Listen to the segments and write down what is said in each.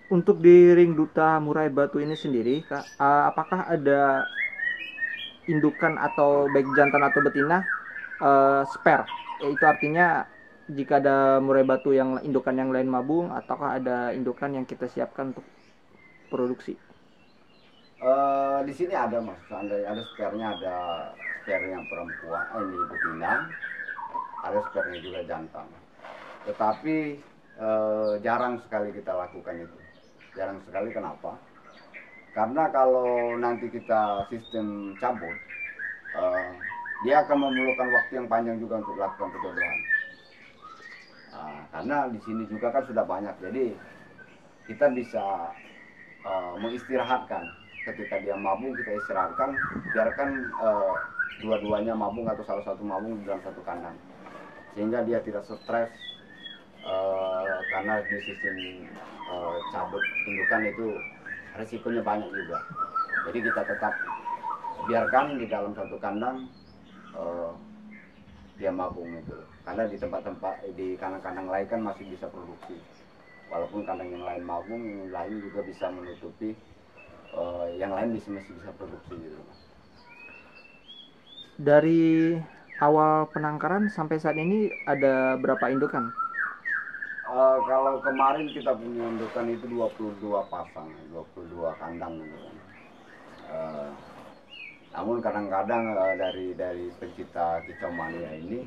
Untuk di ring duta murai batu ini sendiri, Kak, apakah ada indukan atau baik jantan atau betina spare? Itu artinya jika ada murai batu yang indukan yang lain mabung, ataukah ada indukan yang kita siapkan untuk produksi? Di sini ada mas, seandainya ada spare-nya, ada spare-nya perempuan, ini betina, ada spare-nya juga jantan. Tetapi jarang sekali kita lakukan itu. Jarang sekali, kenapa? Karena kalau nanti kita sistem cabut, eh, dia akan memerlukan waktu yang panjang juga untuk melakukan penjodohan. Karena di sini juga kan sudah banyak, jadi kita bisa mengistirahatkan. Ketika dia mabung, kita istirahatkan, biarkan dua-duanya mabung atau salah satu mabung dalam satu kandang, sehingga dia tidak stres karena di sistem cabut indukan itu resikonya banyak juga. Jadi kita tetap biarkan di dalam satu kandang, eh, dia mabung itu. Karena di tempat-tempat di kandang-kandang lain kan masih bisa produksi. Walaupun kandang yang lain mabung, yang lain juga bisa menutupi, yang lain masih bisa produksi gitu. Dari awal penangkaran sampai saat ini ada berapa indukan? Kalau kemarin kita punya indukan itu 22 pasang, 22 kandang gitu kan. Eh, Namun kadang-kadang dari pencipta kicau mania ini,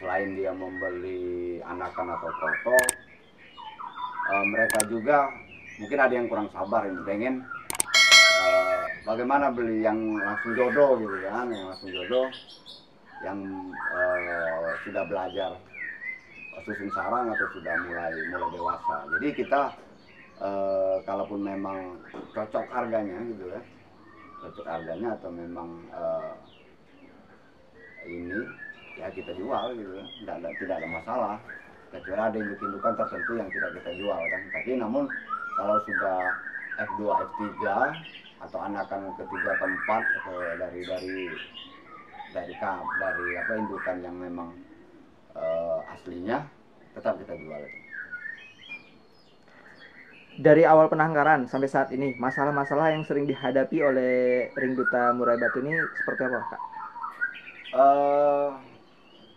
selain dia membeli anakan atau kotok, mereka juga mungkin ada yang kurang sabar ini, pengen bagaimana beli yang langsung jodoh gitu kan, yang langsung jodoh, yang sudah belajar susun sarang atau sudah mulai mulai dewasa. Jadi kita kalaupun memang cocok harganya gitu ya, cocok harganya atau memang ini ya kita jual gitu ya, tidak ada masalah, kecuali ada induk-indukan tertentu yang tidak kita jual kan. Tapi namun kalau sudah F2 F3 atau anakan ketiga keempat dari apa indukan yang memang aslinya, tetap kita jual itu. Dari awal penangkaran sampai saat ini, masalah-masalah yang sering dihadapi oleh ring duta murai batu ini seperti apa, Kak? eh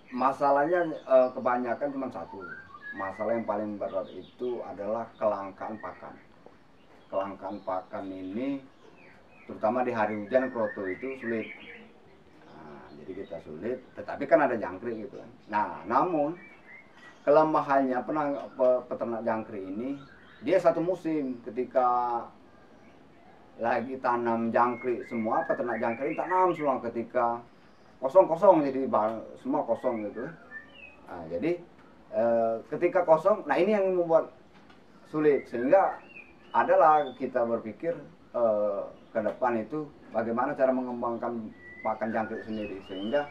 Masalahnya kebanyakan cuma satu. Masalah yang paling berat itu adalah kelangkaan pakan. Kelangkaan pakan ini terutama di hari hujan kroto itu sulit. Jadi kita sulit, tetapi kan ada jangkrik gitu kan. Nah, namun kelemahannya peternak jangkrik ini, dia satu musim ketika lagi tanam jangkrik semua, peternak jangkrik tanam semua, ketika kosong-kosong, jadi semua kosong gitu. Jadi ketika kosong, nah ini yang membuat sulit, sehingga adalah kita berpikir ke depan itu bagaimana cara mengembangkan pakan jangkrik sendiri, sehingga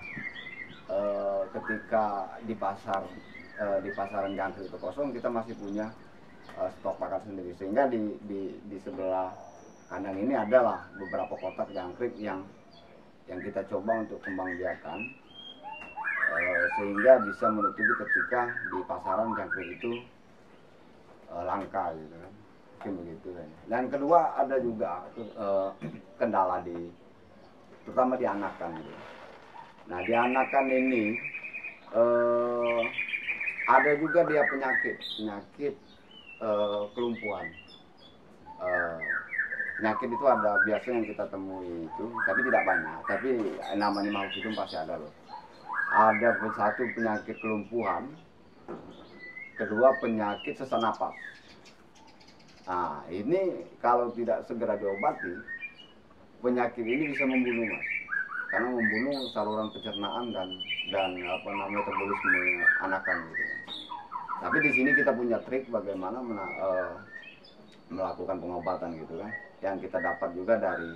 ketika di pasaran jangkrik itu kosong, kita masih punya stok pakan sendiri, sehingga di sebelah kandang ini adalah beberapa kotak jangkrik yang kita coba untuk kembang biakan, sehingga bisa menutupi ketika di pasaran jangkrik itu langka gitu kan, mungkin begitu kan. Dan kedua ada juga kendala terutama di anakan gitu. Nah di anakan ini eh, ada juga dia penyakit kelumpuhan. Eh, Penyakit itu ada biasa yang kita temui itu, tapi tidak banyak. Tapi namanya makhluk hidup pasti ada loh. Ada satu penyakit kelumpuhan, kedua penyakit sesak napas. Nah ini kalau tidak segera diobati, penyakit ini bisa membunuh mas, karena membunuh saluran pencernaan dan apa namanya metabolisme anakan gitu. Tapi di sini kita punya trik bagaimana melakukan pengobatan gitu kan, yang kita dapat juga dari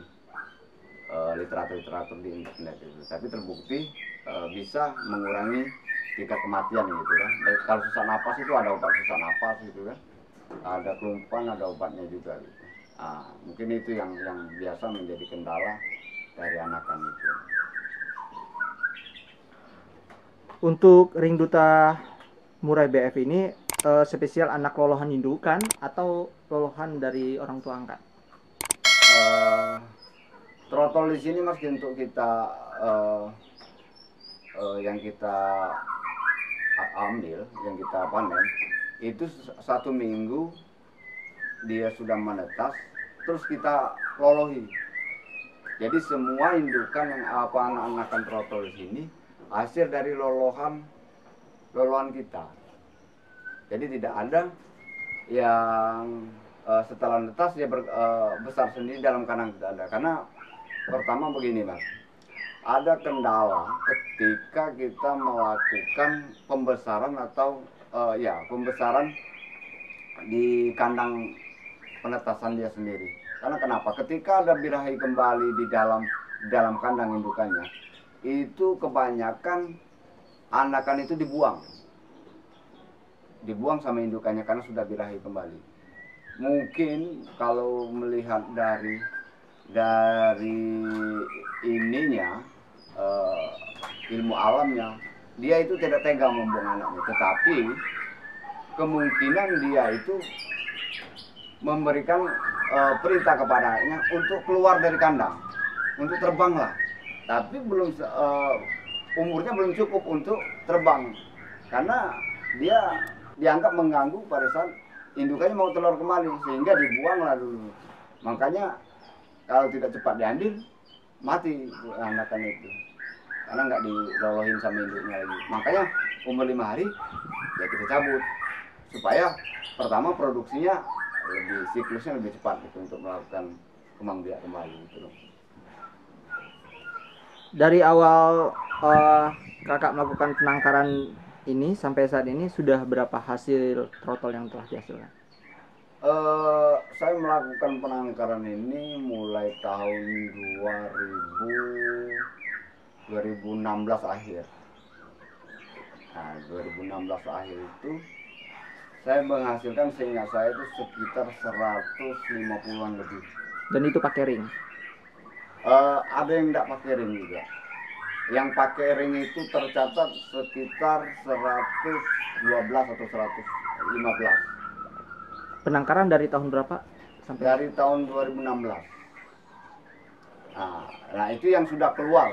literatur-literatur di internet itu. Tapi terbukti bisa mengurangi tingkat kematian gitu kan. Dan kalau susah napas itu ada obat susah napas gitu kan. Ada kelumpuhan ada obatnya juga gitu. Mungkin itu yang biasa menjadi kendala dari anakan itu. Untuk ring duta murai BF ini spesial anak lolohan indukan atau lolohan dari orang tua angkat? Trotol di sini Mas untuk kita yang kita ambil, yang kita panen itu 1 minggu dia sudah menetas, terus kita lolohi. Jadi semua indukan yang anak-anakan trotol di sini hasil dari lolohan kita. Jadi tidak ada yang setelah netas dia besar sendiri dalam kandang, tidak ada. Karena pertama begini Mas, ada kendala ketika kita melakukan pembesaran atau pembesaran di kandang penetasan dia sendiri. Karena kenapa? Ketika ada birahi kembali di dalam kandang indukannya, itu kebanyakan anakan itu dibuang sama indukannya karena sudah birahi kembali. Mungkin kalau melihat dari ininya ilmu alamnya, dia itu tidak tega membuang anaknya, tetapi kemungkinan dia itu memberikan perintah kepadanya untuk keluar dari kandang, untuk terbang lah. Tapi umurnya belum cukup untuk terbang, karena dia dianggap mengganggu pada saat indukannya mau telur kembali, sehingga dibuanglah dulu. Makanya kalau tidak cepat diambil, mati anakan itu, karena nggak dilolohin sama induknya lagi. Makanya umur 5 hari ya kita cabut, supaya pertama produksinya siklusnya lebih cepat gitu, untuk melakukan kembang biak kembali gitu loh. Dari awal kakak melakukan penangkaran ini sampai saat ini sudah berapa hasil trotol yang telah dihasilkan? Saya melakukan penangkaran ini mulai tahun 2016 akhir. Nah, 2016 akhir itu saya menghasilkan, seingat saya itu sekitar 150-an lebih. Dan itu pakai ring? Ada yang tidak pakai ring juga. Yang pakai ring itu tercatat sekitar 112 atau 115. Penangkaran dari tahun berapa? Dari tahun 2016. Nah itu yang sudah keluar,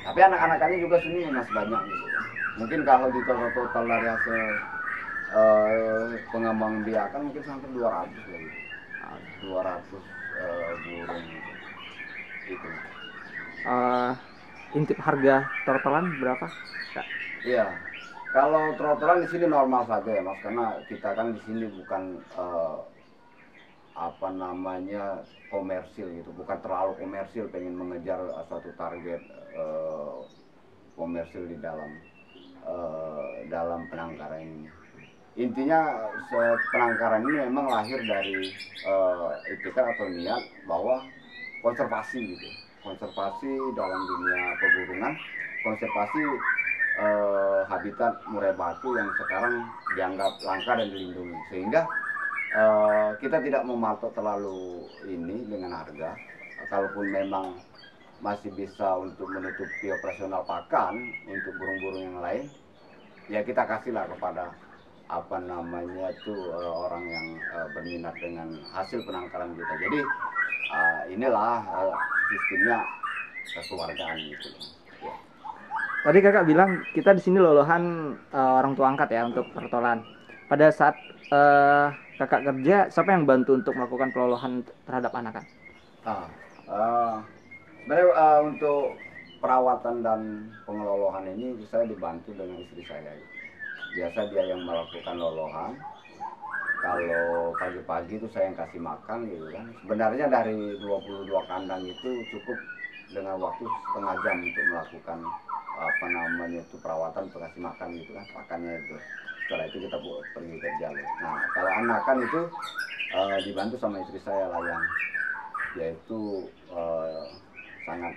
Tapi anak-anakannya juga sini masih banyak gitu. Mungkin kalau di total dari hasil pengembang biakan mungkin sampai 200 lagi. 200 burung gitu. Intip harga trotolan berapa? Iya. Kalau trotolan di sini normal saja ya Mas, karena kita kan di sini bukan komersil gitu, bukan terlalu komersil, pengen mengejar suatu target komersil di dalam penangkaran ini. Intinya penangkaran ini memang lahir dari itikat atau niat bahwa konservasi gitu, konservasi dalam dunia peburungan, konservasi habitat murai batu yang sekarang dianggap langka dan dilindungi, sehingga kita tidak mematok terlalu ini dengan harga. Kalaupun memang masih bisa untuk menutupi operasional pakan untuk burung-burung yang lain, ya kita kasihlah kepada orang yang berminat dengan hasil penangkaran kita. Jadi inilah sistemnya kekeluargaan gitu. Ya. Tadi kakak bilang kita di sini lolohan orang tua angkat ya untuk pertolan. Pada saat kakak kerja, siapa yang bantu untuk melakukan pelolohan terhadap anakan? Sebenarnya untuk perawatan dan pengelolohan ini saya dibantu dengan istri saya. Biasa dia yang melakukan lolohan. Kalau pagi-pagi itu saya yang kasih makan gitu kan. Sebenarnya dari 22 kandang itu cukup dengan waktu setengah jam untuk melakukan perawatan, untuk kasih makan gitu kan, pakannya itu. Setelah itu kita pergi kerja. Nah kalau anakan itu dibantu sama istri saya lah, yang yaitu sangat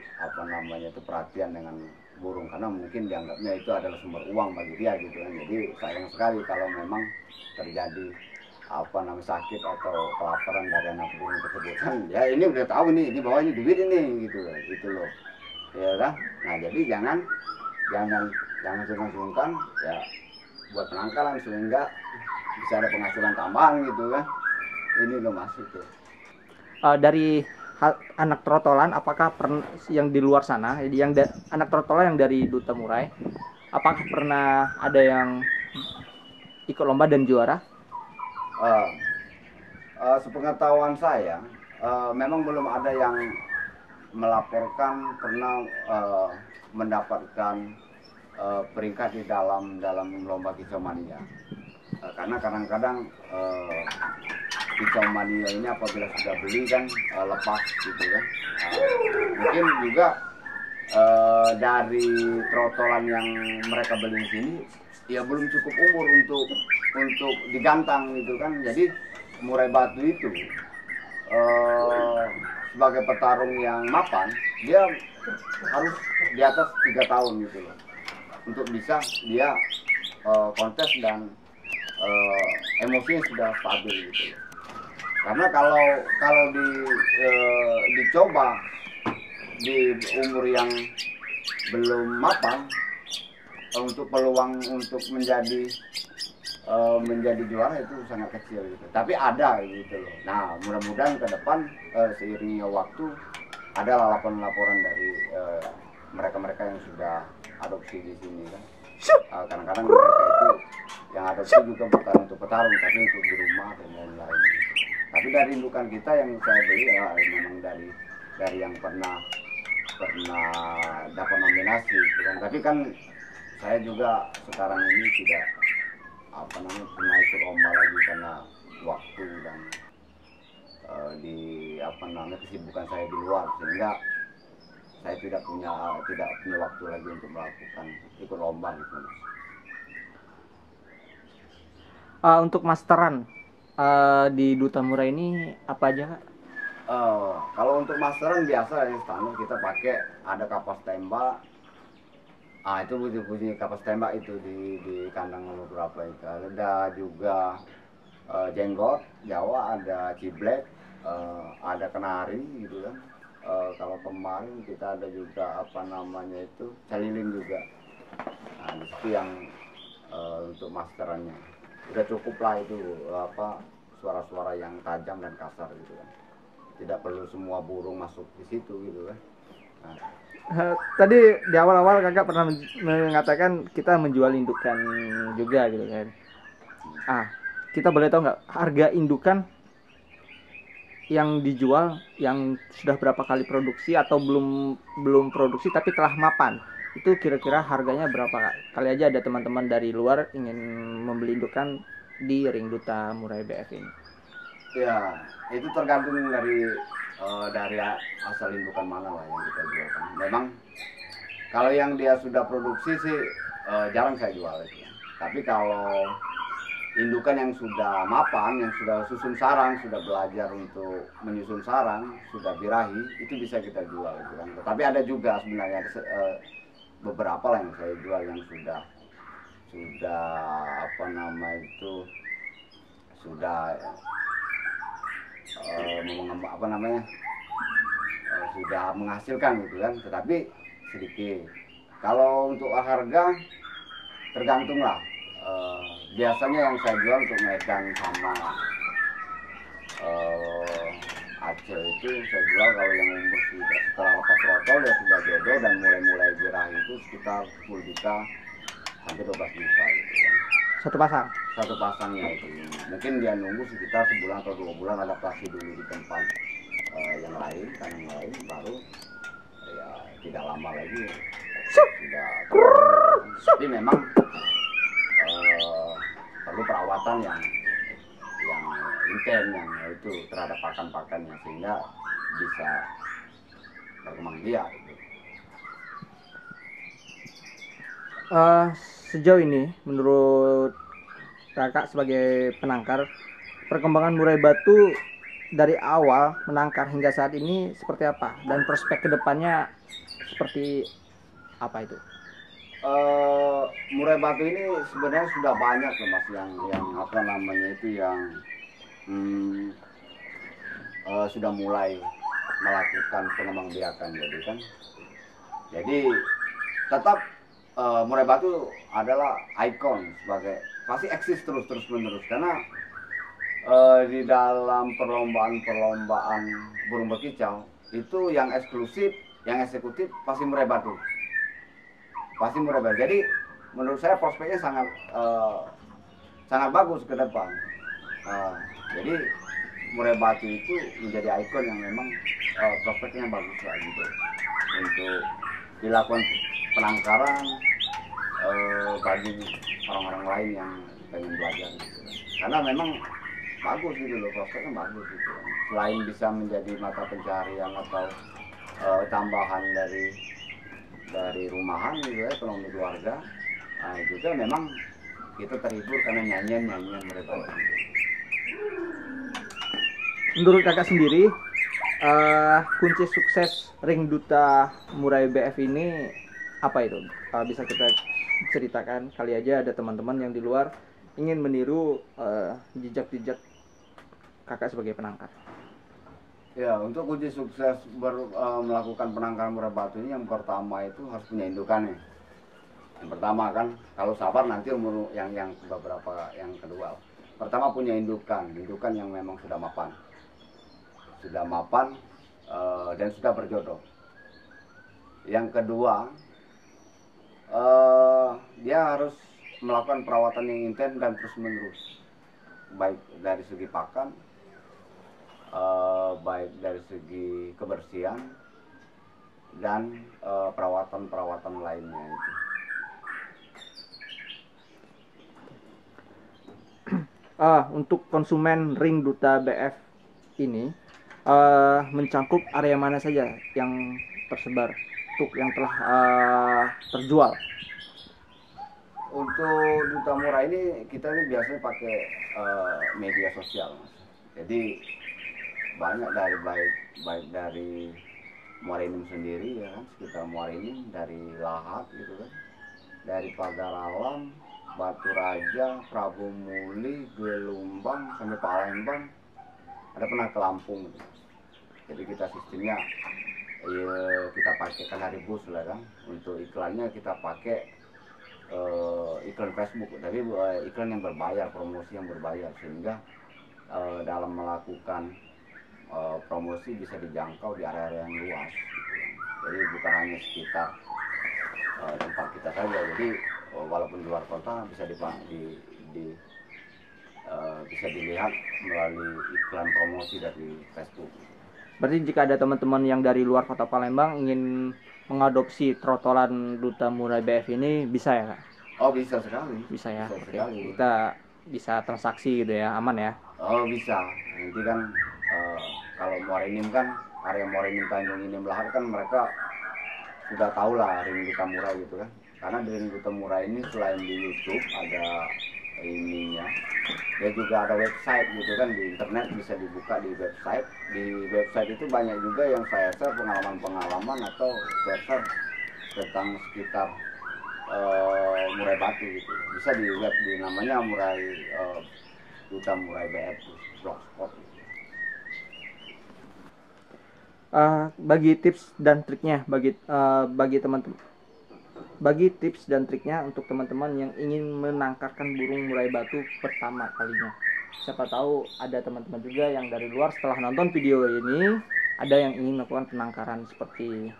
perhatian dengan burung, karena mungkin dianggapnya itu adalah sumber uang bagi dia gitu kan. Jadi sayang sekali kalau memang terjadi sakit atau kelaparan dari anak burung tersebut kan. Ya ini udah tahu nih, ini bawa ini duit ini gitu loh, ya kan. Nah jadi jangan sungkan-sungkan ya, buat penangkalan sehingga bisa ada penghasilan tambahan gitu kan. Ini loh Mas itu. Dari anak trotolan, apakah yang di luar sana, anak trotolan yang dari Duta Murai, apakah pernah ada yang ikut lomba dan juara? Uh, Sepengetahuan saya, memang belum ada yang melaporkan pernah mendapatkan peringkat di dalam lomba kicau mania. Karena kadang-kadang kicau mania ini apabila sudah beli kan lepas gitu kan. Mungkin juga dari trotolan yang mereka beli di sini ya belum cukup umur untuk digantang gitu kan. Jadi murai batu itu sebagai petarung yang mapan, dia harus di atas 3 tahun gitu loh untuk bisa dia kontes dan emosinya sudah stabil gitu loh. Karena kalau dicoba di umur yang belum mapan, untuk peluang untuk menjadi juara itu sangat kecil gitu. Tapi ada gitu loh. Nah, mudah-mudahan ke depan seiringnya waktu ada laporan-laporan dari mereka-mereka yang sudah adopsi di sini kan. Kadang-kadang mereka itu yang adopsi juga bukan untuk petarung tapi untuk di rumah dan lain-lain. Tapi dari indukan kita yang saya beli ya memang dari yang pernah dapat nominasi gitu kan. Tapi kan saya juga sekarang ini tidak pernah ikut lomba lagi karena waktu dan di kesibukan saya di luar, sehingga saya tidak punya waktu lagi untuk melakukan ikut lomba gitu. Untuk masteran di Duta Murai ini apa aja Kak? Kalau untuk masteran biasa yang standar kita pakai ada kapas tembak. Itu bunyi kapas tembak itu di kandang beberapa itu. Ada juga jenggot Jawa, ada ciblek, ada kenari gitu kan. Kalau kemarin kita ada juga calilin juga. Nah, itu yang untuk masterannya. Udah cukup lah itu suara-suara yang tajam dan kasar gitu kan. Tidak perlu semua burung masuk di situ gitu kan. Nah, tadi di awal-awal kakak pernah mengatakan kita menjual indukan juga gitu kan. Kita boleh tahu nggak harga indukan yang dijual yang sudah berapa kali produksi atau belum produksi tapi telah mapan, itu kira-kira harganya berapa Kak? Kali aja ada teman-teman dari luar ingin membeli indukan di Ring Duta Murai BF ini. Ya, itu tergantung dari asal indukan mana lah yang kita jualkan. Memang kalau yang dia sudah produksi sih jarang saya jual itu. Tapi kalau indukan yang sudah mapan, yang sudah susun sarang, sudah belajar untuk menyusun sarang, sudah birahi, itu bisa kita jual gitu kan. Tapi ada juga sebenarnya beberapa lah yang saya jual yang sudah sudah menghasilkan gitu kan, tetapi sedikit. Kalau untuk harga tergantung lah. Biasanya yang saya jual untuk Medan sama Aceh itu saya jual kalau yang umur sudah setelah lepas rotol ya sudah jodoh dan mulai birahi itu sekitar 10 juta sampai 12 juta gitu kan. Satu pasangnya itu. Mungkin dia nunggu sekitar sebulan atau 2 bulan adaptasi dulu di tempat yang lain, baru ya tidak lama lagi sudah keluar. Tapi memang perlu perawatan yang intens yang itu terhadap pakan-pakannya sehingga bisa berkembang biak gitu. Sejauh ini menurut kakak sebagai penangkar, perkembangan murai batu dari awal menangkar hingga saat ini seperti apa dan prospek kedepannya seperti apa itu? Murai batu ini sebenarnya sudah banyak loh Mas yang sudah mulai melakukan pengembang biakan jadi tetap murai batu adalah ikon sebagai pasti eksis terus menerus karena di dalam perlombaan burung berkicau itu yang eksklusif, yang eksekutif pasti murai batu, pasti murai batu. Jadi menurut saya prospeknya sangat bagus ke depan. Jadi murai batu itu menjadi ikon yang memang prospeknya bagus lah gitu untuk dilakukan penangkaran bagi orang-orang lain yang pengen belajar gitu. Karena memang bagus gitu loh, prospeknya bagus gitu. Selain bisa menjadi mata pencaharian atau tambahan dari rumahan gitu ya, ekonomi keluarga, juga memang kita terhibur karena nyanyian mereka. Menurut kakak sendiri, kunci sukses Ring Duta Murai BF ini apa itu? Bisa kita ceritakan, kali aja ada teman-teman yang di luar ingin meniru jejak-jejak kakak sebagai penangkar. Ya, untuk kunci sukses melakukan penangkaran murai batu ini yang pertama itu harus punya indukannya. Yang pertama kan, kalau sabar nanti umur yang beberapa yang kedua. Pertama punya indukan yang memang sudah mapan dan sudah berjodoh. Yang kedua, dia harus melakukan perawatan yang intens dan terus menerus, baik dari segi pakan, baik dari segi kebersihan dan perawatan lainnya itu. Untuk konsumen Ring Duta BF ini mencangkup area mana saja yang tersebar untuk yang telah terjual? Untuk Duta Murai ini kita ini biasanya pakai media sosial, Mas. Jadi banyak dari baik dari Muara Enim sendiri ya kan, sekitar Muara Enim, dari Lahat gitu kan, dari Pagar Alam, Batu Raja, Prabu Muli, Gelumbang sampai Palembang, ada pernah ke Lampung gitu. Jadi kita sistemnya kita pakai kan dari bus lah kan, untuk iklannya kita pakai iklan Facebook, tapi iklan yang berbayar, promosi yang berbayar, sehingga dalam melakukan promosi bisa dijangkau di area-area yang luas gitu. Jadi bukan hanya sekitar tempat kita saja, jadi walaupun di luar kota bisa bisa dilihat melalui iklan promosi dari Facebook. Berarti jika ada teman-teman yang dari luar kota Palembang ingin mengadopsi trotolan Duta Murai BF ini, bisa ya kak? Oh bisa sekali. Bisa ya. Bisa Oke. sekali. Kita bisa transaksi gitu ya, aman ya? Oh bisa. Nanti kan kalau Muara Enim kan, area Muara Enim, Tanjung Enim, Lahar kan mereka sudah tahu lah Ring Duta Murai gitu kan. Karena di Ring Duta Murai ini selain di YouTube ada ininya, dia juga ada website gitu kan, di internet bisa dibuka di website. Di website itu banyak juga yang saya share pengalaman atau share tentang sekitar murai batu gitu. Bisa di web di namanya Murai Duta Murai BF blogspot gitu. Bagi tips dan triknya bagi tips dan triknya untuk teman-teman yang ingin menangkarkan burung murai batu pertama kalinya. Siapa tahu ada teman-teman juga yang dari luar setelah nonton video ini ada yang ingin melakukan penangkaran seperti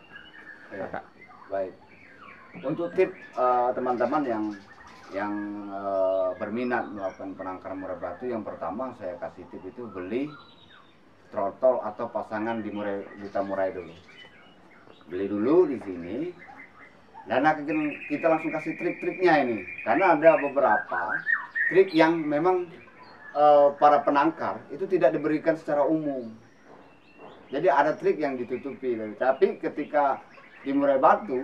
kakak. Baik. Untuk tip teman-teman yang berminat melakukan penangkaran murai batu, yang pertama saya kasih tip itu beli trotol atau pasangan di Duta Murai dulu. Beli dulu di sini. Dan kita langsung kasih trik-triknya ini, karena ada beberapa trik yang memang para penangkar itu tidak diberikan secara umum. Jadi ada trik yang ditutupi. Tapi ketika di murai batu,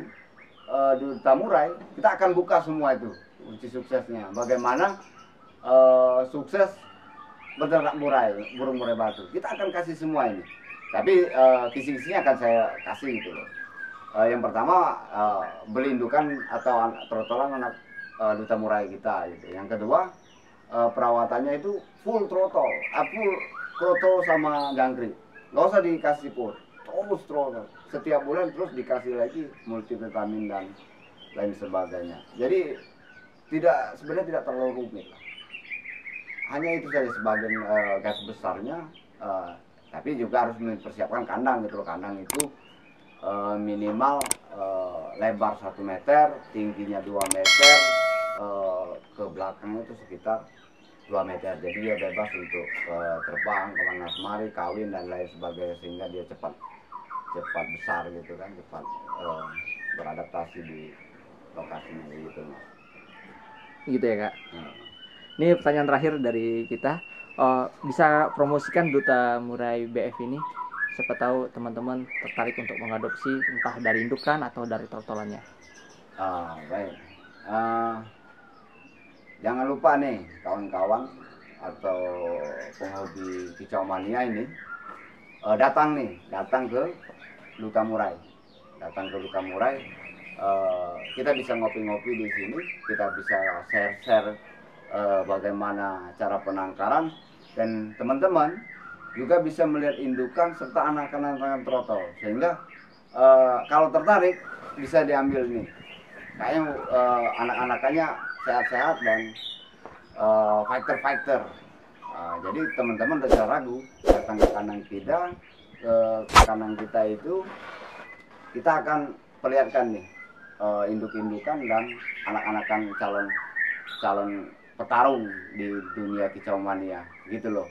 di Duta Murai, kita akan buka semua itu kunci suksesnya. Bagaimana sukses beternak burung murai batu. Kita akan kasih semua ini. Tapi kisi-kisinya akan saya kasih gitu loh. Yang pertama beli indukan atau trotolan anak Duta Murai kita gitu. Yang kedua perawatannya itu full throttle, full throttle sama gangkrik. Nggak usah dikasih pur, terus throttle. Setiap bulan terus dikasih lagi multivitamin dan lain sebagainya. Jadi sebenarnya tidak terlalu rumit lah. Hanya itu saja sebagian garis besarnya. Tapi juga harus mempersiapkan kandang gitu loh. Kandang itu minimal lebar 1 meter, tingginya 2 meter, ke belakangnya itu sekitar 2 meter. Jadi dia bebas untuk terbang kemana kemari, kawin dan lain sebagainya, sehingga dia cepat besar gitu kan, cepat beradaptasi di lokasinya gitu. Gitu ya Kak. Nah. Ini pertanyaan terakhir dari kita. Bisa promosikan Duta Murai BF ini? Siapa tahu teman-teman tertarik untuk mengadopsi entah dari indukan atau dari totolannya. Baik. Jangan lupa nih kawan-kawan atau penghobi kicau mania ini, datang ke Duta Murai. Kita bisa ngopi-ngopi di sini, kita bisa share-share bagaimana cara penangkaran, dan teman-teman juga bisa melihat indukan serta anak-anak trotol, sehingga kalau tertarik bisa diambil nih. Kayaknya anak-anakannya sehat-sehat dan fighter. Jadi teman-teman tidak ragu, datang ke kandang kita, ke kandang kita itu kita akan perlihatkan nih induk-indukan dan anak-anakan calon petarung di dunia kicau mania gitu loh.